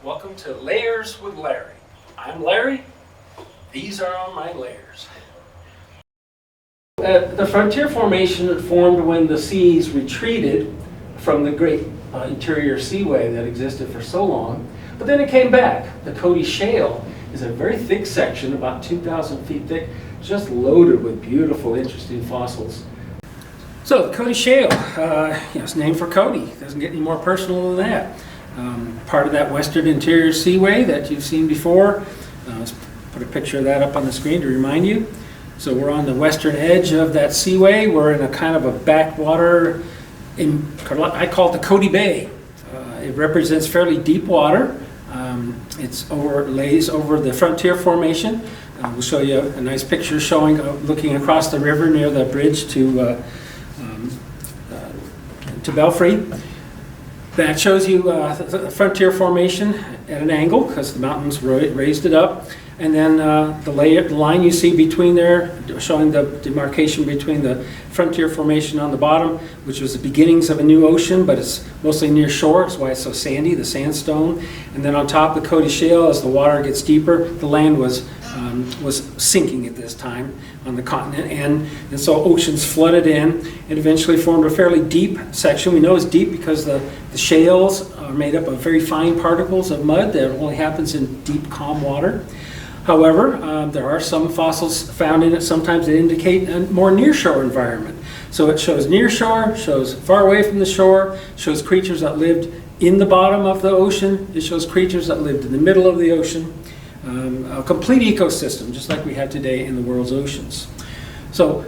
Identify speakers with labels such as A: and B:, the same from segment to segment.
A: Welcome to Layers with Larry. I'm Larry. These are all my layers. The frontier formation formed when the seas retreated from the great interior seaway that existed for so long, but then it came back. The Cody Shale is a very thick section, about 2,000 feet thick, just loaded with beautiful, interesting fossils. So the Cody Shale, it's named for Cody. Doesn't get any more personal than that. Part of that western interior seaway that you've seen before. Let's put a picture of that up on the screen to remind you. So we're on the western edge of that seaway. We're in a kind of a backwater, I call it the Cody Bay. It represents fairly deep water. It lays over the frontier formation. We'll show you a nice picture showing looking across the river near the bridge to Belfry. That shows you the frontier formation at an angle because the mountains raised it up. And then the line you see between there, showing the demarcation between the frontier formation on the bottom, which was the beginnings of a new ocean, but it's mostly near shore. That's why it's so sandy, the sandstone. And then on top of the Cody Shale, as the water gets deeper, the land was sinking at this time on the continent, and so oceans flooded in and eventually formed a fairly deep section. We know it's deep because the shales are made up of very fine particles of mud that only happens in deep, calm water. However, there are some fossils found in it sometimes that indicate a more near-shore environment. So it shows near shore, shows far away from the shore, shows creatures that lived in the bottom of the ocean, it shows creatures that lived in the middle of the ocean. A complete ecosystem, just like we have today in the world's oceans. So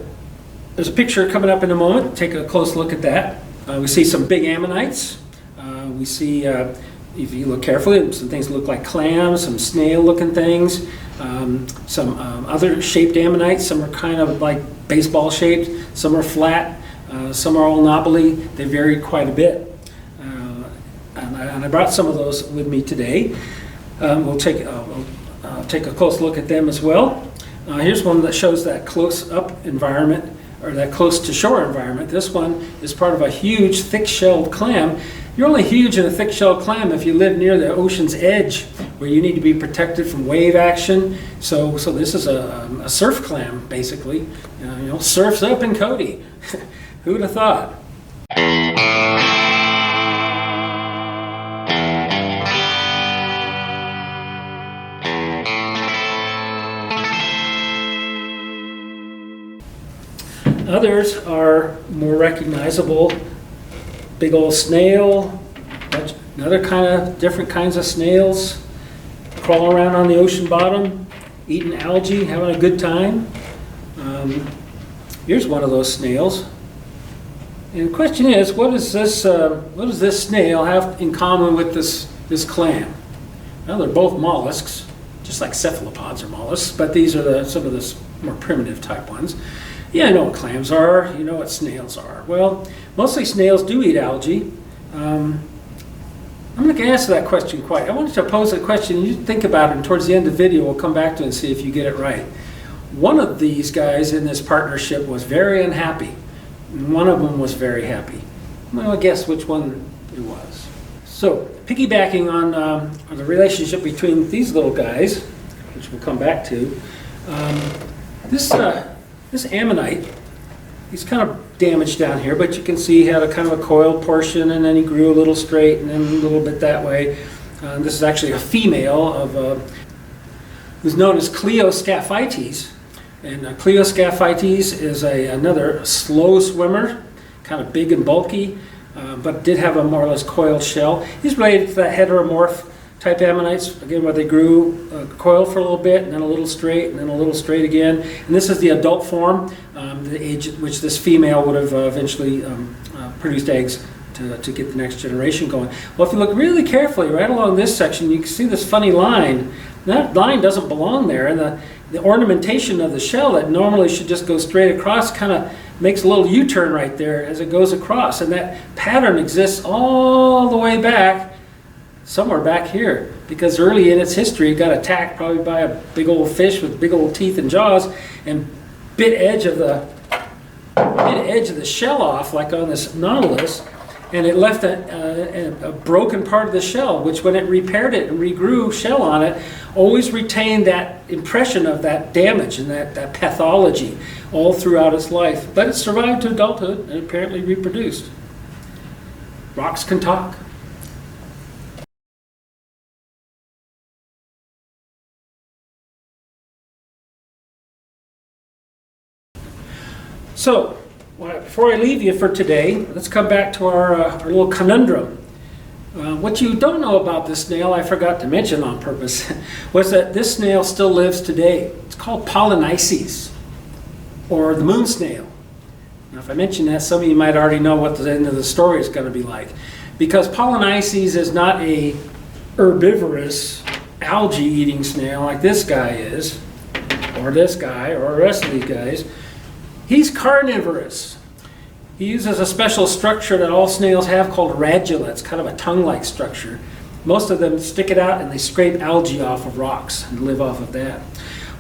A: there's a picture coming up in a moment. Take a close look at that. We see some big ammonites. We see, if you look carefully, some things look like clams, some snail-looking things, some other shaped ammonites. Some are kind of like baseball-shaped. Some are flat. Some are all knobbly. They vary quite a bit. And I brought some of those with me today. We'll take a close look at them as well. Here's one that shows that close-up environment, or that close-to-shore environment. This one is part of a huge, thick-shelled clam. You're only huge in a thick-shelled clam if you live near the ocean's edge, where you need to be protected from wave action. So this is a surf clam, basically. Surf's up in Cody. Who'd have thought? Others are more recognizable. Big old snail, another kind of different kinds of snails crawling around on the ocean bottom, eating algae, having a good time. Here's one of those snails. And the question is, what does this snail have in common with this clam? Well, they're both mollusks, just like cephalopods are mollusks, but these are some of the more primitive type ones. Yeah, I know what clams are, you know what snails are. Well, mostly snails do eat algae. I'm not going to answer that question quite. I wanted to pose a question, you think about it, and towards the end of the video we'll come back to it and see if you get it right. One of these guys in this partnership was very unhappy, and one of them was very happy. Well, guess which one it was. So, piggybacking on the relationship between these little guys, which we'll come back to, this ammonite, he's kind of damaged down here, but you can see he had a kind of a coiled portion, and then he grew a little straight, and then a little bit that way. This is actually a female of who's known as Cleoscaphites, and Cleoscaphites is another slow swimmer, kind of big and bulky, but did have a more or less coiled shell. He's related to that heteromorph type ammonites, again, where they grew coiled for a little bit, and then a little straight, and then a little straight again. And this is the adult form, the age at which this female would have eventually produced eggs to get the next generation going. Well, if you look really carefully, right along this section, you can see this funny line. That line doesn't belong there, and the ornamentation of the shell that normally should just go straight across kind of makes a little U-turn right there as it goes across. And that pattern exists all the way back, somewhere back here, because early in its history it got attacked probably by a big old fish with big old teeth and jaws and bit edge of the shell off, like on this nautilus, and it left a broken part of the shell, which when it repaired it and regrew shell on it, always retained that impression of that damage and that pathology all throughout its life. But it survived to adulthood and apparently reproduced. Rocks can talk. So, before I leave you for today, let's come back to our little conundrum. What you don't know about this snail, I forgot to mention on purpose, was that this snail still lives today. It's called Polynices, or the moon snail. Now, if I mention that, some of you might already know what the end of the story is going to be like. Because Polynices is not a herbivorous, algae-eating snail like this guy is, or this guy, or the rest of these guys. He's carnivorous. He uses a special structure that all snails have called a radula. It's kind of a tongue-like structure. Most of them stick it out and they scrape algae off of rocks and live off of that.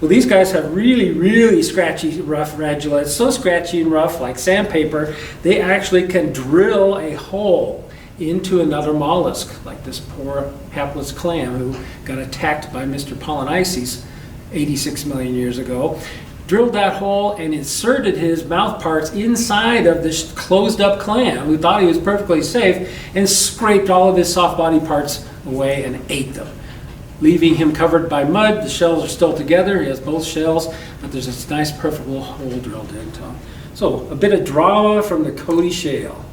A: Well, these guys have really, really scratchy, rough radula. It's so scratchy and rough, like sandpaper, they actually can drill a hole into another mollusk, like this poor hapless clam who got attacked by Mr. Polynices 86 million years ago. Drilled that hole and inserted his mouth parts inside of this closed up clam who thought he was perfectly safe, and scraped all of his soft body parts away and ate them, leaving him covered by mud. The shells are still together. He has both shells, but there's this nice perfect little hole drilled into him. So a bit of drama from the Cody Shale.